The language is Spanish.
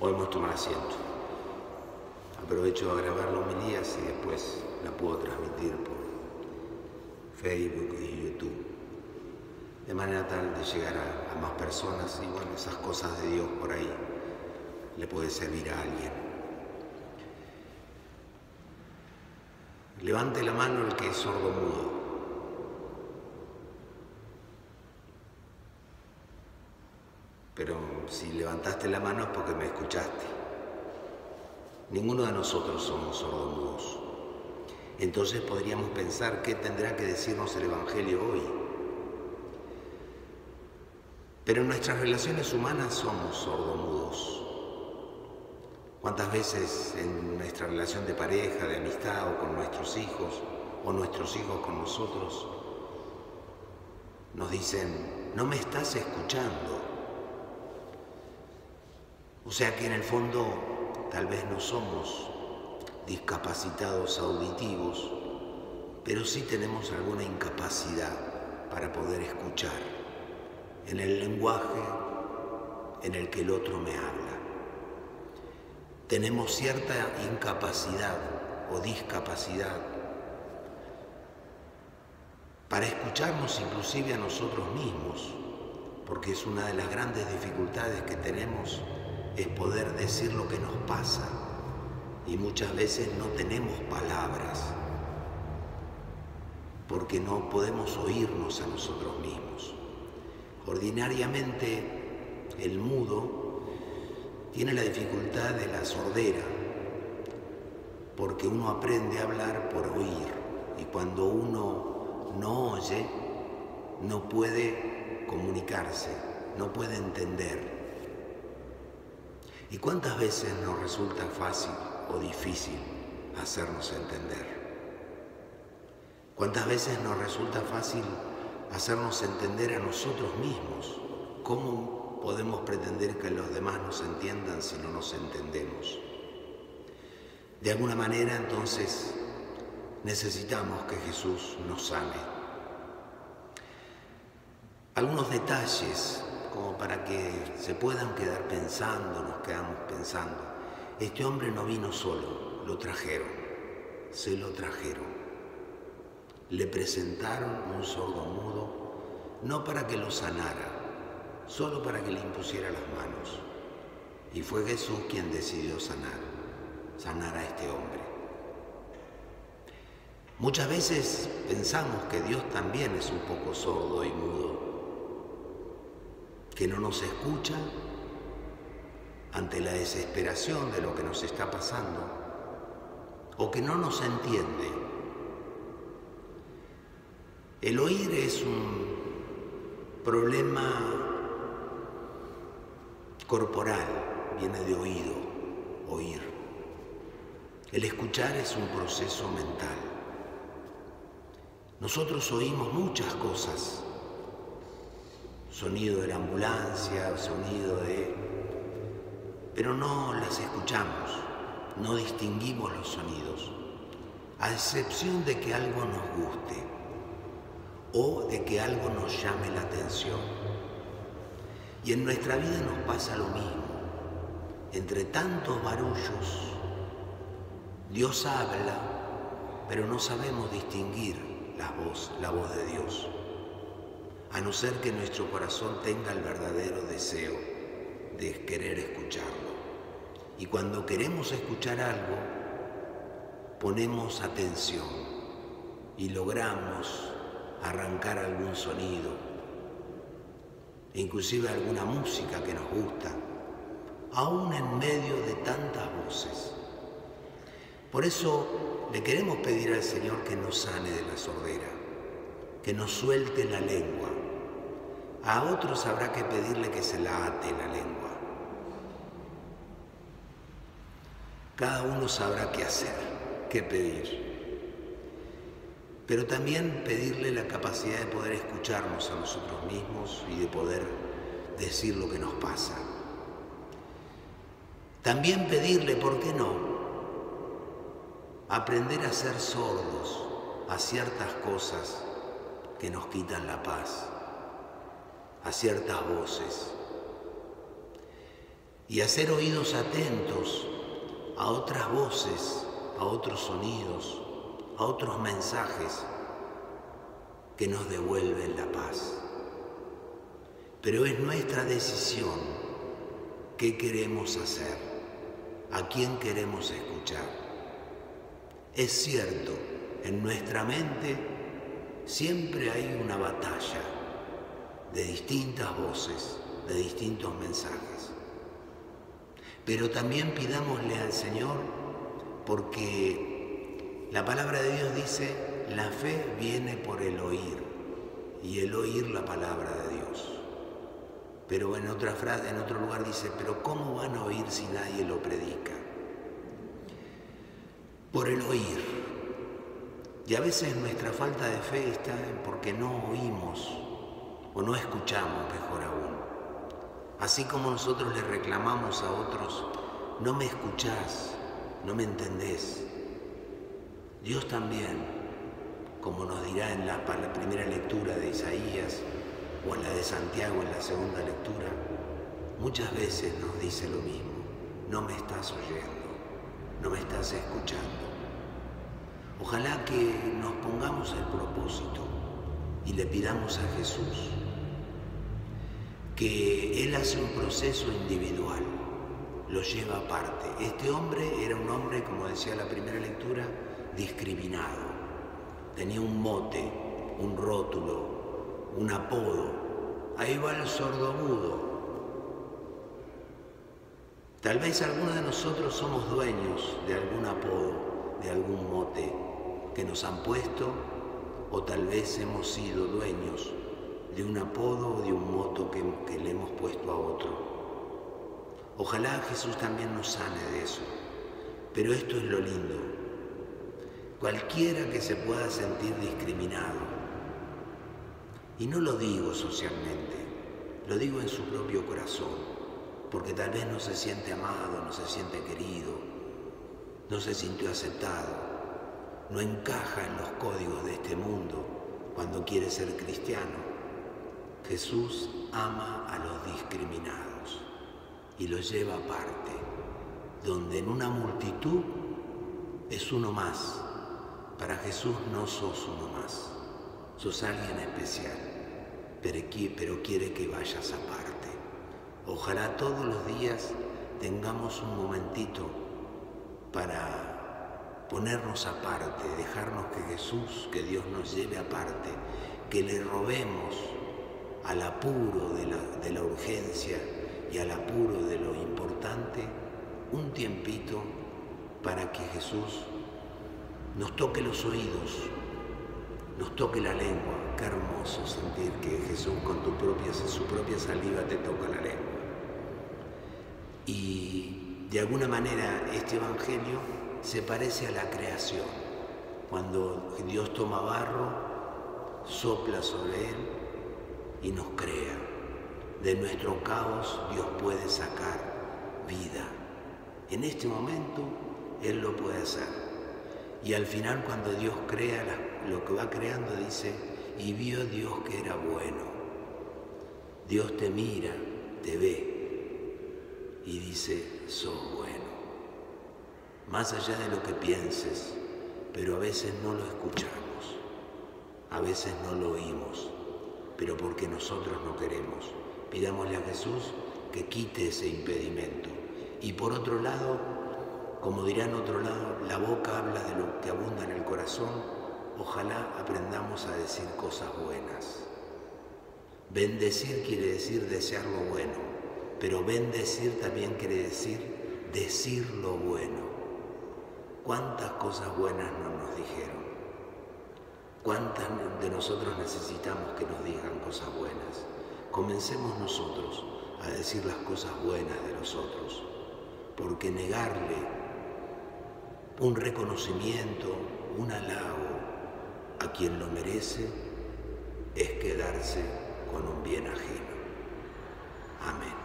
Podemos tomar asiento. Aprovecho a grabar la homilía y después la puedo transmitir por Facebook y YouTube, de manera tal de llegar a más personas y bueno, esas cosas de Dios por ahí le puede servir a alguien. Levante la mano el que es sordomudo. Pero si levantaste la mano es porque me escuchaste. Ninguno de nosotros somos sordomudos. Entonces podríamos pensar qué tendrá que decirnos el Evangelio hoy. Pero en nuestras relaciones humanas somos sordomudos. ¿Cuántas veces en nuestra relación de pareja, de amistad o con nuestros hijos, o nuestros hijos con nosotros, nos dicen, no me estás escuchando? O sea que en el fondo tal vez no somos discapacitados auditivos, pero sí tenemos alguna incapacidad para poder escuchar en el lenguaje en el que el otro me habla. Tenemos cierta incapacidad o discapacidad para escucharnos inclusive a nosotros mismos, porque es una de las grandes dificultades que tenemos, es poder decir lo que nos pasa y muchas veces no tenemos palabras porque no podemos oírnos a nosotros mismos. Ordinariamente el mudo tiene la dificultad de la sordera porque uno aprende a hablar por oír y cuando uno no oye no puede comunicarse, no puede entender. ¿Y cuántas veces nos resulta fácil o difícil hacernos entender? ¿Cuántas veces nos resulta fácil hacernos entender a nosotros mismos? ¿Cómo podemos pretender que los demás nos entiendan si no nos entendemos? De alguna manera, entonces, necesitamos que Jesús nos sane. Algunos detalles como para que se puedan quedar pensando, nos quedamos pensando. Este hombre no vino solo, lo trajeron, se lo trajeron. Le presentaron un sordomudo, no para que lo sanara, solo para que le impusiera las manos. Y fue Jesús quien decidió sanar a este hombre. Muchas veces pensamos que Dios también es un poco sordo y mudo, que no nos escucha ante la desesperación de lo que nos está pasando o que no nos entiende. El oír es un problema corporal, viene de oído, oír. El escuchar es un proceso mental. Nosotros oímos muchas cosas. Sonido de la ambulancia, pero no las escuchamos, no distinguimos los sonidos, a excepción de que algo nos guste o de que algo nos llame la atención. Y en nuestra vida nos pasa lo mismo. Entre tantos barullos, Dios habla, pero no sabemos distinguir la voz de Dios. A no ser que nuestro corazón tenga el verdadero deseo de querer escucharlo. Y cuando queremos escuchar algo, ponemos atención y logramos arrancar algún sonido, inclusive alguna música que nos gusta, aún en medio de tantas voces. Por eso le queremos pedir al Señor que nos sane de la sordera, que nos suelte la lengua. A otros habrá que pedirle que se la ate la lengua. Cada uno sabrá qué hacer, qué pedir. Pero también pedirle la capacidad de poder escucharnos a nosotros mismos y de poder decir lo que nos pasa. También pedirle, ¿por qué no?, aprender a ser sordos a ciertas cosas que nos quitan la paz, a ciertas voces. y hacer oídos atentos a otras voces, a otros sonidos, a otros mensajes que nos devuelven la paz. Pero es nuestra decisión qué queremos hacer, a quién queremos escuchar. Es cierto, en nuestra mente siempre hay una batalla de distintas voces, de distintos mensajes. Pero también pidámosle al Señor, porque la palabra de Dios dice, la fe viene por el oír, y el oír la palabra de Dios. Pero en otra frase, en otro lugar dice, pero ¿cómo van a oír si nadie lo predica? Por el oír. Y a veces nuestra falta de fe está en porque no oímos o no escuchamos, mejor aún. Así como nosotros le reclamamos a otros, no me escuchás, no me entendés. Dios también, como nos dirá en la primera lectura de Isaías o en la de Santiago en la segunda lectura, muchas veces nos dice lo mismo. No me estás oyendo, no me estás escuchando. Ojalá que nos pongamos el propósito y le pidamos a Jesús que Él hace un proceso individual, lo lleva aparte. Este hombre era un hombre, como decía la primera lectura, discriminado. Tenía un mote, un rótulo, un apodo. Ahí va el sordomudo. Tal vez algunos de nosotros somos dueños de algún apodo, de algún mote que nos han puesto, o tal vez hemos sido dueños de un apodo o de un mote que le hemos puesto a otro. Ojalá Jesús también nos sane de eso. Pero esto es lo lindo. Cualquiera que se pueda sentir discriminado, y no lo digo socialmente, lo digo en su propio corazón, porque tal vez no se siente amado, no se siente querido, no se sintió aceptado, no encaja en los códigos de este mundo cuando quiere ser cristiano. Jesús ama a los discriminados y los lleva aparte, donde en una multitud es uno más. Para Jesús no sos uno más, sos alguien especial, pero quiere que vayas aparte. Ojalá todos los días tengamos un momentito para ponernos aparte, dejarnos que Jesús, que Dios nos lleve aparte, que le robemos al apuro de la urgencia y al apuro de lo importante un tiempito para que Jesús nos toque los oídos, nos toque la lengua. Qué hermoso sentir que Jesús con su propia saliva te toca la lengua. Y de alguna manera este evangelio se parece a la creación. Cuando Dios toma barro, sopla sobre él y nos crea. De nuestro caos Dios puede sacar vida. En este momento Él lo puede hacer. Y al final, cuando Dios crea lo que va creando, dice, y vio Dios que era bueno. Dios te mira, te ve y dice, sos bueno. Más allá de lo que pienses, pero a veces no lo escuchamos, a veces no lo oímos, pero porque nosotros no queremos. Pidámosle a Jesús que quite ese impedimento. Y por otro lado, como dirá en otro lado, la boca habla de lo que abunda en el corazón. Ojalá aprendamos a decir cosas buenas. Bendecir quiere decir desear lo bueno, pero bendecir también quiere decir lo bueno. ¿Cuántas cosas buenas no nos dijeron? ¿Cuántas de nosotros necesitamos que nos digan cosas buenas? Comencemos nosotros a decir las cosas buenas de los otros, porque negarle un reconocimiento, un halago a quien lo merece es quedarse con un bien ajeno. Amén.